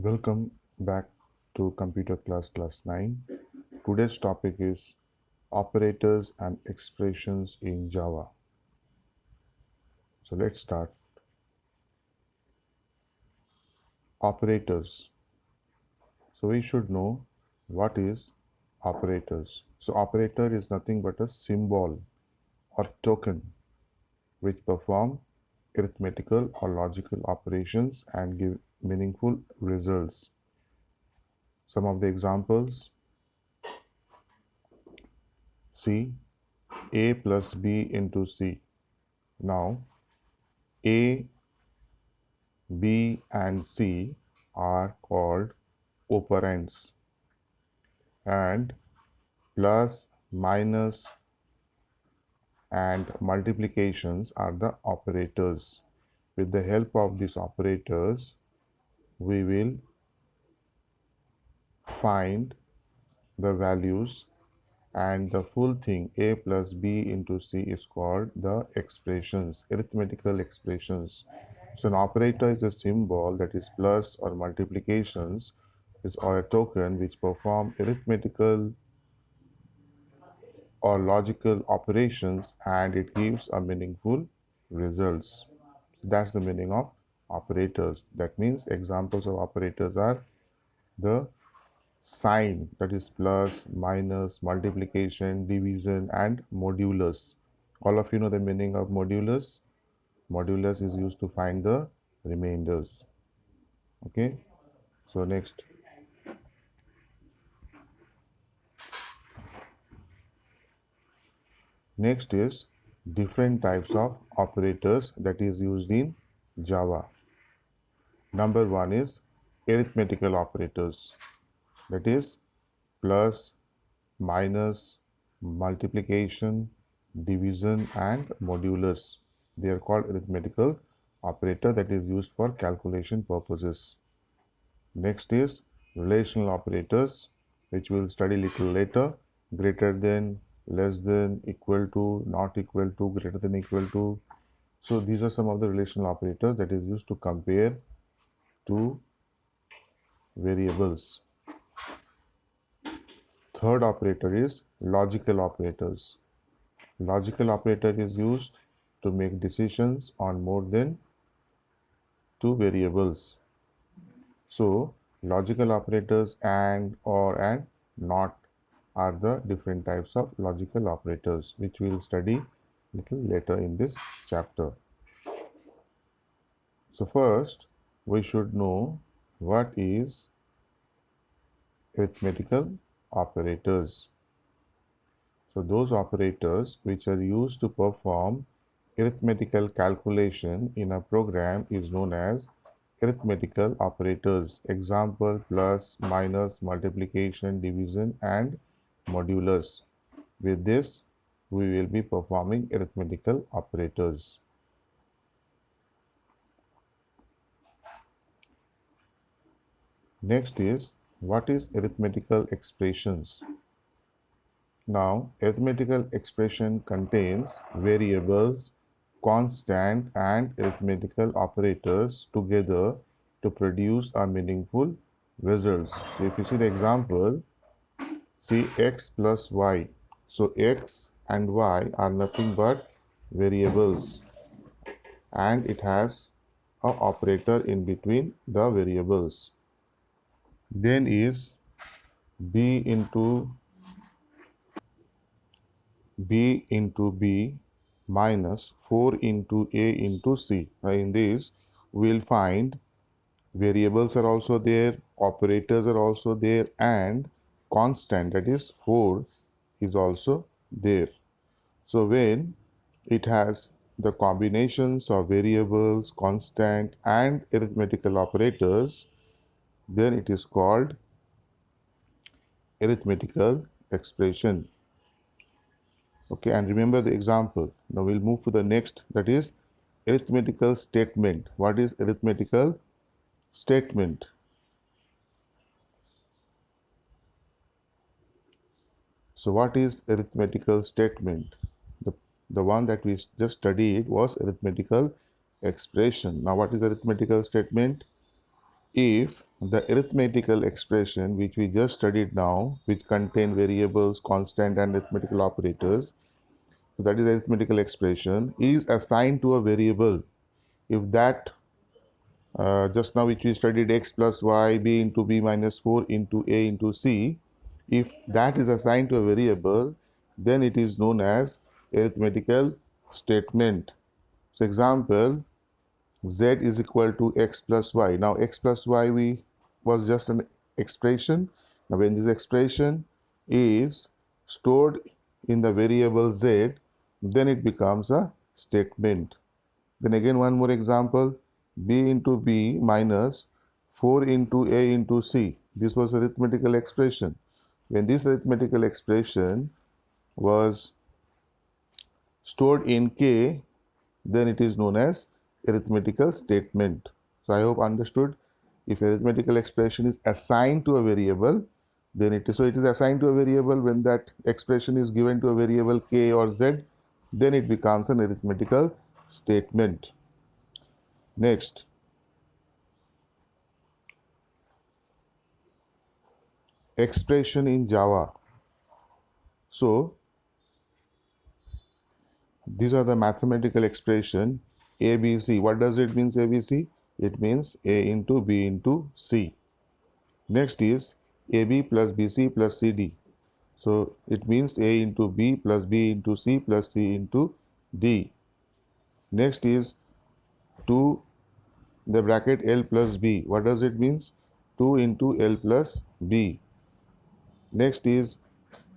Welcome back to Computer Class 9. Today's topic is operators and expressions in Java. So let's start. Operators. So we should know what is operators. So operator is nothing but a symbol or token which perform arithmetical or logical operations and give meaningful results. Some of the examples: C, A plus B into C. Now A, B and C are called operands, and plus, minus and multiplications are the operators. With the help of these operators, we will find the values, and the full thing A plus B into C is called the expressions, arithmetical expressions. So an operator is a symbol that is plus or multiplications or a token which perform arithmetical or logical operations, and it gives a meaningful results. So that's the meaning of operators. That means examples of operators are the sign, that is plus, minus, multiplication, division, and modulus. All of you know the meaning of modulus. Modulus is used to find the remainders. Okay, so next is different types of operators that is used in Java. Number one is arithmetical operators, that is plus, minus, multiplication, division, and modulus. They are called arithmetical operator that is used for calculation purposes. Next is relational operators, which we'll study little later: greater than, less than, equal to, not equal to, greater than, equal to. So these are some of the relational operators that is used to compare two variables. Third operator is logical operators. Logical operator is used to make decisions on more than two variables. So logical operators and, or, and, not are the different types of logical operators, which we will study little later in this chapter. So first we should know what is arithmetical operators. So those operators which are used to perform arithmetical calculation in a program is known as arithmetical operators. Example: plus, minus, multiplication, division, and modulus. With this, we will be performing arithmetical operators. Next is, what is arithmetical expressions? Now, arithmetical expression contains variables, constant, and arithmetical operators together to produce a meaningful results. So if you see the example, see x plus y. So x and y are nothing but variables, and it has a operator in between the variables. Then is b into b minus 4 into a into c. Now in this we will find variables are also there, operators are also there, and constant, that is 4, is also there. So when it has the combinations of variables, constant, and arithmetical operators, then it is called arithmetical expression. Okay, and remember the example. Now we'll move to the next, that is arithmetical statement. What is arithmetical statement? So what is arithmetical statement? The one that we just studied was arithmetical expression. Now what is arithmetical statement? if the arithmetical expression which we just studied now, which contain variables, constant and arithmetical operators, so that is arithmetical expression, is assigned to a variable, if that just now which we studied x plus y b into b minus 4 into a into c, if that is assigned to a variable, then it is known as arithmetical statement. So example, z is equal to x plus y. Now x plus y was just an expression. Now when this expression is stored in the variable z, then it becomes a statement. Then again one more example, b into b minus 4 into a into c. This was arithmetical expression. When this arithmetical expression was stored in k, then it is known as arithmetical statement. So I hope understood. If arithmetical expression is assigned to a variable, then it is assigned to a variable. When that expression is given to a variable k or z, then it becomes an arithmetical statement. Next, expression in Java. So these are the mathematical expression ABC. What does it mean ABC? It means A into B into C. Next is AB plus BC plus CD. So it means A into B plus B into C plus C into D. Next is 2 the bracket L plus B. What does it means? 2 into L plus B. Next is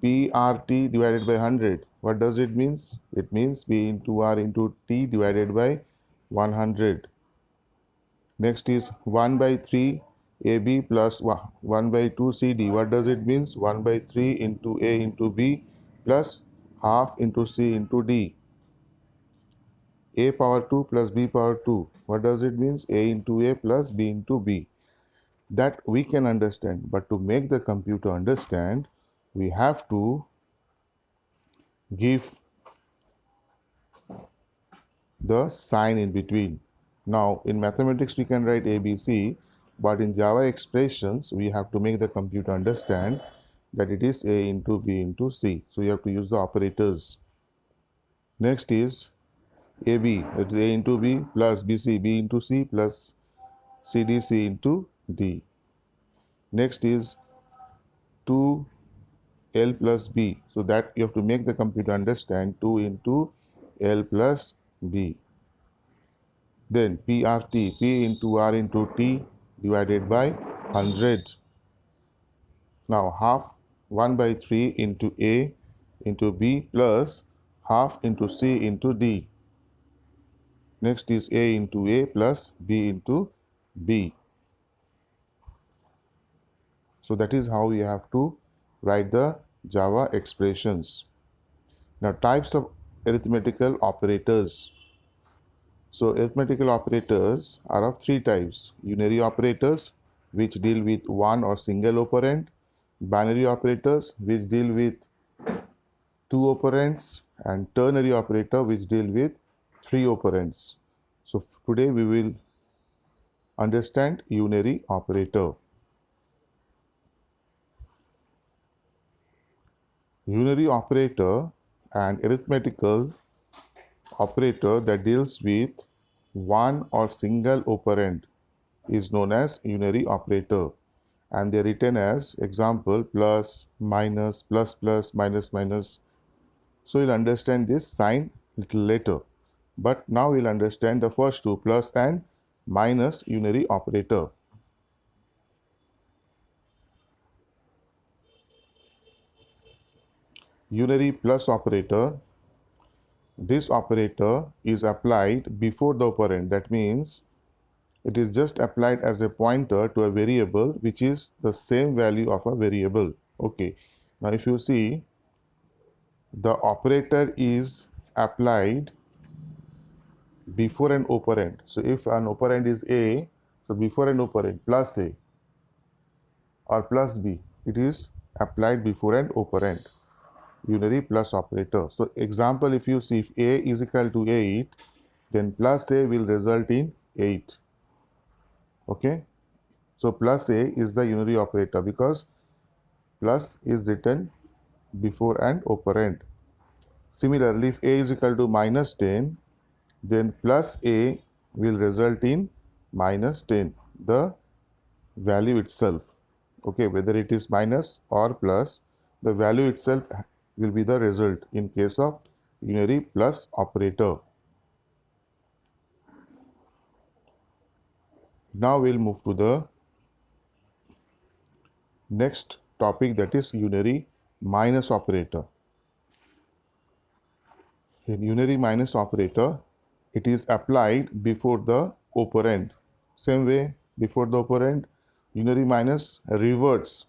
PRT divided by 100. What does it means? It means P into R into T divided by 100. Next is 1 by 3 AB plus 1 by 2 CD. What does it means? 1 by 3 into A into B plus half into C into D. A power 2 plus B power 2. What does it means? A into A plus B into B. That we can understand, but to make the computer understand, we have to give the sign in between. Now in mathematics we can write ABC, but in Java expressions we have to make the computer understand that it is A into B into C. So you have to use the operators. Next is AB, that is A into B plus BC, B into C plus CD, C into D. Next is 2L plus B. So that you have to make the computer understand 2 into L plus B. Then PRT, P into R into T divided by 100. Now half 1 by 3 into A into B plus half into C into D. Next is A into A plus B into B. So that is how we have to write the Java expressions. Now types of arithmetical operators. So arithmetical operators are of three types: unary operators, which deal with one or single operand; binary operators, which deal with two operands; and ternary operator, which deal with three operands. So today we will understand unary operator. Unary operator, an arithmetical operator that deals with one or single operand, is known as unary operator, and they are written as example plus, minus, plus plus, minus minus. So you'll understand this sign little later, but now we'll understand the first two, plus and minus unary operator. Unary plus operator, this operator is applied before the operand. That means it is just applied as a pointer to a variable which is the same value of a variable. Okay, now if you see, the operator is applied before an operand. So if an operand is A, so before an operand plus A or plus B, it is applied before an operand. Unary plus operator. So example, if you see, if A is equal to 8, then plus A will result in 8. Okay. So plus A is the unary operator because plus is written before an operand. Similarly, if A is equal to minus 10, then plus A will result in minus 10, the value itself. Okay, whether it is minus or plus, the value itself will be the result in case of unary plus operator. Now we'll move to the next topic, that is unary minus operator. In unary minus operator, it is applied before the operand. Same way, before the operand, unary minus reverts.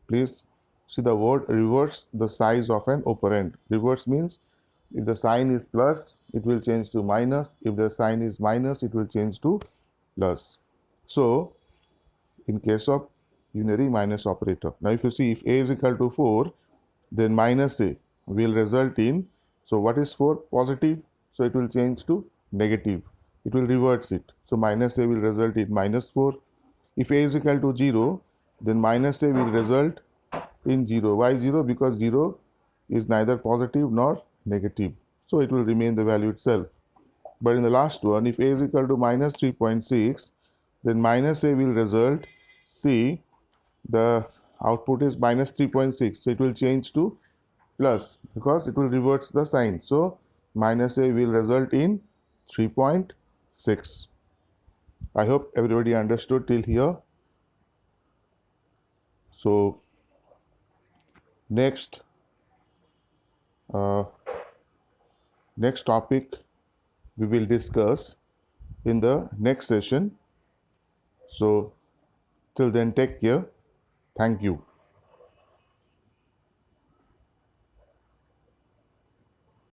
Please see the word reverts the size of an operand. Reverts means if the sign is plus, it will change to minus. If the sign is minus, it will change to plus. So, in case of unary minus operator. Now, if you see, if A is equal to 4, then minus A will result in, so what is 4? Positive. So, it will change to negative. It will reverse it. So, minus A will result in minus 4. If A is equal to 0, then minus A will result in 0. Why 0? Because 0 is neither positive nor negative. So, it will remain the value itself. But in the last one, if A is equal to minus 3.6, then minus A will result, see, the output is minus 3.6. So, it will change to plus because it will reverse the sign. So, minus A will result in 3.6. I hope everybody understood till here. So, next uh, next topic we will discuss in the next session. So, till then, take care. Thank you.